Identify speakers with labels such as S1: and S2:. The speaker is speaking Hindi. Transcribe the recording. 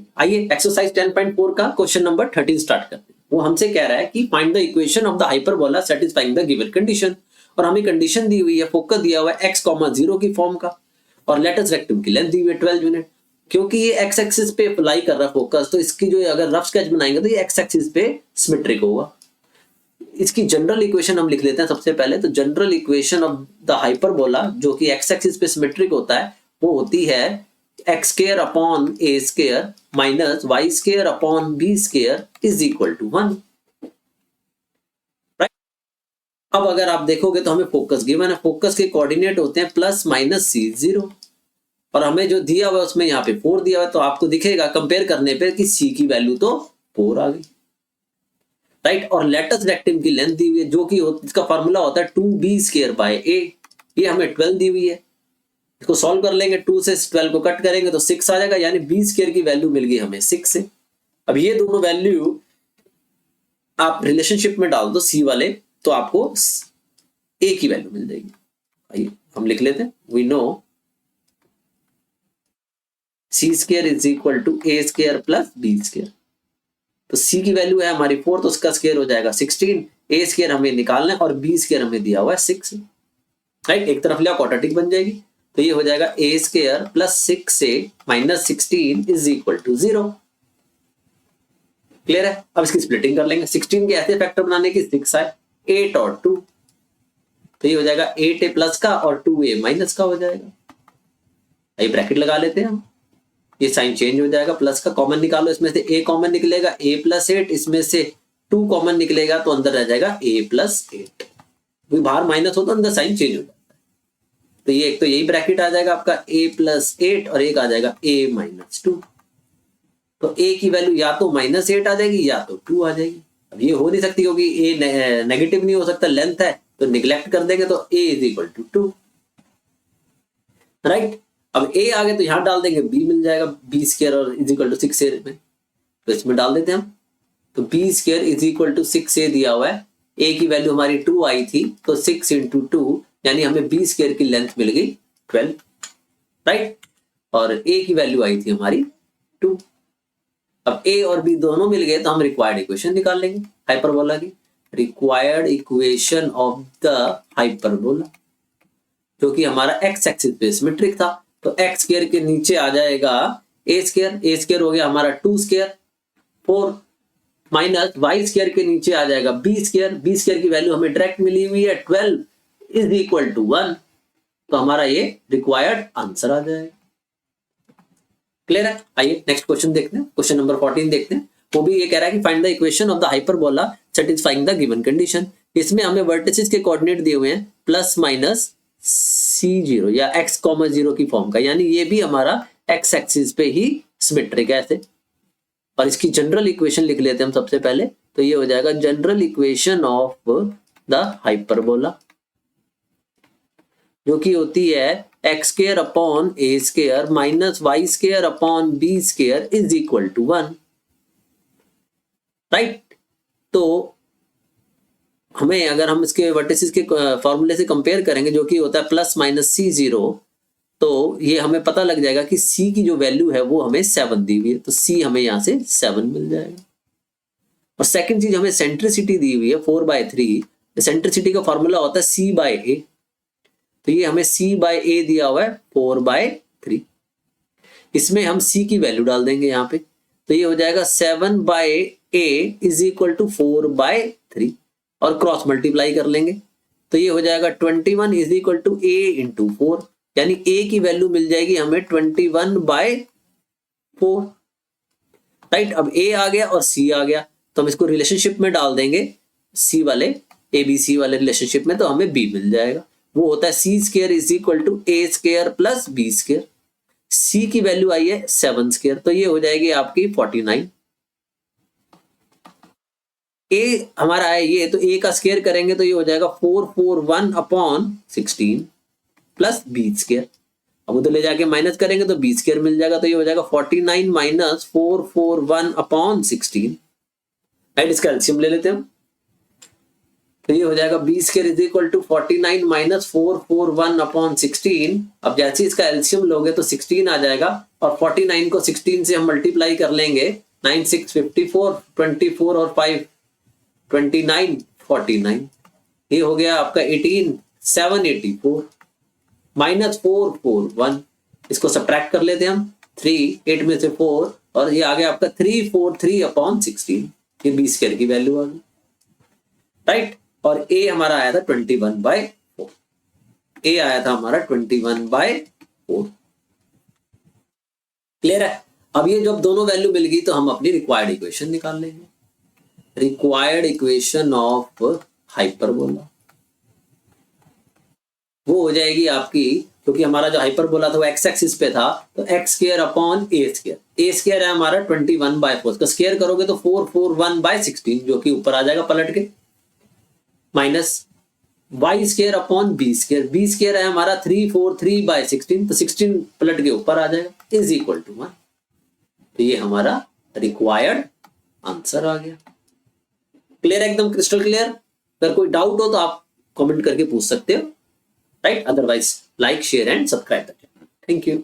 S1: राइट, आइए एक्सरसाइज 10.4 का क्वेश्चन नंबर 13 स्टार्ट करते हैं। वो हमसे कह रहा है कि find the equation of the hyperbola satisfying the given condition, और हमें कंडीशन दी हुई है, फोकस दिया हुआ है x, 0 की फॉर्म का, और लेटस रेक्टम की लेंथ दी हुई है 12 यूनिट। क्योंकि ये x एक्सिस पे अप्लाई कर रहा है फोकस, तो इसकी जो अगर रफ स्केच बनाएंगे तो ये x एक्सिस पे सिमेट्रिक होगा। इसकी जनरल इक्वेशन हम लिख लेते हैं सबसे पहले। तो general equation of the hyperbola जो कि x एक्सिस पे सिमेट्रिक होता है वो होती है x square upon a square minus y square upon b square is equal to 1। Right, अब अगर आप देखोगे तो हमें फोकस गिवन है, फोकस के कोऑर्डिनेट होते हैं प्लस माइनस c 0, और हमें जो दिया हुआ है उसमें यहाँ पे 4 दिया हुआ है, तो आपको दिखेगा कंपेयर करने पे कि c की वैल्यू तो 4 आ गई। राइट, और लेटस रेक्टम की लेंथ दी हुई है जो कि इसका फार्मूला होता है 2b स्क्वायर बाय a, ये हमें 12 दी हुई है। इसको सॉल्व कर लेंगे, 2 से 12 को कट करेंगे तो 6 आ जाएगा, यानी b स्क्वायर की वैल्यू मिल गई हमें 6 से। अब ये दोनों वैल्यू आप रिलेशनशिप में डाल दो c वाले, तो आपको a की वैल्यू मिल जाएगी। आइए हम लिख लेते हैं, we know c square is equal to a square plus b square. तो c की वैल्यू है हमारी 4, तो उसका स्क्वायर हो जाएगा 16, a स्क्वायर हमें निकालना है और b स्क्वायर हमें दिया हुआ है 6। राइट, एक तरफ लिया क्वाड्रेटिक बन जाएगी, तो ये हो जाएगा a स्क्वायर प्लस 6 से minus 16 is equal to 0। Clear है? अब इसकी स्प्लिटिंग कर लेंगे, 16 के ऐसे फैक्टर बनाने की 6 आए, 8 और 2, तो ये हो जाएगा 8a प्लस का और 2a माइनस का हो जाएगा। ये ब्रैकेट लगा लेते हैं हम, ये साइन चेंज हो जाएगा, प्लस का कॉमन निकालो, इसमें से a कॉमन निकलेगा, a प्लस 8, इसमें से 2 कॉमन निकलेगा तो अंदर रह जाएगा a प्लस 8। बाहर माइनस हो तो अंदर साइन चेंज हो जाता है, तो ये एक तो यही ब्रैकेट आ जाएगा आपका a प्लस 8 और एक आ जाएगा a माइनस 2। तो a की वैल्यू या तो माइनस 8 आ जाएगी या तो 2 आ जाएगी। अब ये हो नहीं सकती क्योंकि a नेगेटिव नहीं हो सकता, लेंथ है, तो निगलेक्ट कर देंगे, तो a is equal to 2। Right, अब a आ गए तो यहां डाल देंगे, b मिल जाएगा, b स्क्वायर और इज इक्वल टू 6a में, तो इसमें डाल देते हैं हम। तो b square is equal to 6a दिया हुआ है, a की वैल्यू हमारी 2 आई थी, तो 6 इंटू 2 यानी हमें b स्क्वायर की लेंथ मिल गई 12। राइट, और a की वैल्यू आई थी हमारी 2। अब a और b दोनों मिल गए तो हम रिक्वायर्ड इक्वेशन निकाल लेंगे हाइपरबोला की। Required equation of the hyperbola जो कि हमारा x एक्सिस पे सिमेट्रिक था, तो x स्क्वायर के नीचे आ जाएगा a स्क्वायर हो गया हमारा 2 स्क्वायर 4, माइनस y स्क्वायर के नीचे आ जाएगा b स्क्वायर की वैल्यू हमें डायरेक्ट मिली हुई है 12 इज इक्वल टू 1, तो हमारा ये रिक्वायर्ड आंसर आ जाएगा। क्लियर है? आइए नेक्स्ट क्वेश्चन देखते हैं, क्वेश्चन नंबर 14 देखते हैं। वो भी ये कह रहा है कि find the equation of the hyperbola satisfying the given condition. इसमें हमें वर्टिसेस के कोऑर्डिनेट दिए हुए हैं प्लस माइनस c0 या x, 0 की फॉर्म का, यानी ये भी हमारा x एक्सिस पे ही सिमेट्रिक है ऐसे। और इसकी जनरल इक्वेशन लिख लेते हैं हम सबसे पहले, तो ये हो जाएगा general equation of the hyperbola जो कि होती है x square upon a square minus y square upon b square is equal to 1। Right, तो हमें अगर हम इसके वर्टिसेस के फॉर्मूले से कंपेयर करेंगे जो कि होता है प्लस माइनस c0, तो ये हमें पता लग जाएगा कि c की जो वैल्यू है वो हमें 7 दी हुई है, तो c हमें यहां से 7 मिल जाएगा। और सेकंड चीज हमें सेंट्रिसिटी दी हुई है 4/3, सेंट्रिसिटी का फॉर्मूला होता है c/a, तो ये हमें c/a दिया हुआ है 4/3। इसमें हम c की वैल्यू डाल देंगे यहाँ पे, तो ये हो जाएगा 7/a इज इक्वल टू 4/3, और क्रॉस मल्टीप्लाई कर लेंगे, तो ये हो जाएगा 21 is equal to a into 4, यानी a की वैल्यू मिल जाएगी हमें 21/4। राइट, अब a आ गया और c आ गया, तो हम इसको रिलेशनशिप में डाल देंगे, c वाले abc वाले रिलेशनशिप में, तो हमें b मिल जाएगा। वो होता है c square is equal to a square plus b square. c की वैल्यू आई है 7 स्क्वायर, तो ये हो जाएगी आपकी 49। a हमारा है ये, तो a का स्क्वायर करेंगे तो ये हो जाएगा 441 अपॉन 16 प्लस b स्क्वायर। अब उधर ले जाके माइनस करेंगे तो b स्क्वायर मिल जाएगा, तो ये हो जाएगा 49 माइनस 441 अपॉन 16। राइट, इसका एलसीएम ले लेते हैं हम, तो ये हो जाएगा B square is equal to 49 minus 441 upon 16। अब जैसे इसका एलसीएम लोगे तो 16 आ जाएगा और 49 को 16 से हम मल्टीप्लाई कर लेंगे 9 6 54 24 और 5 29 49। ये हो गया आपका 18 784 माइनस 441। इसको सब्ट्रैक्ट कर लेते हैं हम 3 8 में से 4 और ये आ गया आपका 343 अपॉन 16। ये बी स्क्वायर की वैल्यू आ गई, राइट। और ए हमारा आया था 21/4। ए आया था हमारा 21/4। क्लियर है। अब ये जब दोनों वैल्यू मिल गई तो हम अपनी रिक्वायर्ड इक्वेशन निकाल लेंगे। रिक्वायर्ड इक्वेशन ऑफ हाइपरबोला वो हो जाएगी आपकी, क्योंकि हमारा जो हाइपरबोला था वो एक्स एक्सिस पे था, तो एक्स स्क्वायर अपॉन ए स्क्वायर। ए स्क्वायर है हमारा 21/4, का स्क्वायर करोगे तो 441/16 जो कि ऊपर आ जाएगा पलट के, minus Y square upon B square. B square है हमारा 343/16, तो 16 पलट के ऊपर आ जाएगा इज इक्वल टू 1। तो ये हमारा रिक्वायर्ड आंसर आ गया। क्लियर, एकदम क्रिस्टल क्लियर। अगर कोई डाउट हो तो आप कमेंट करके पूछ सकते हो, right. Otherwise like share and subscribe the channel. Thank you.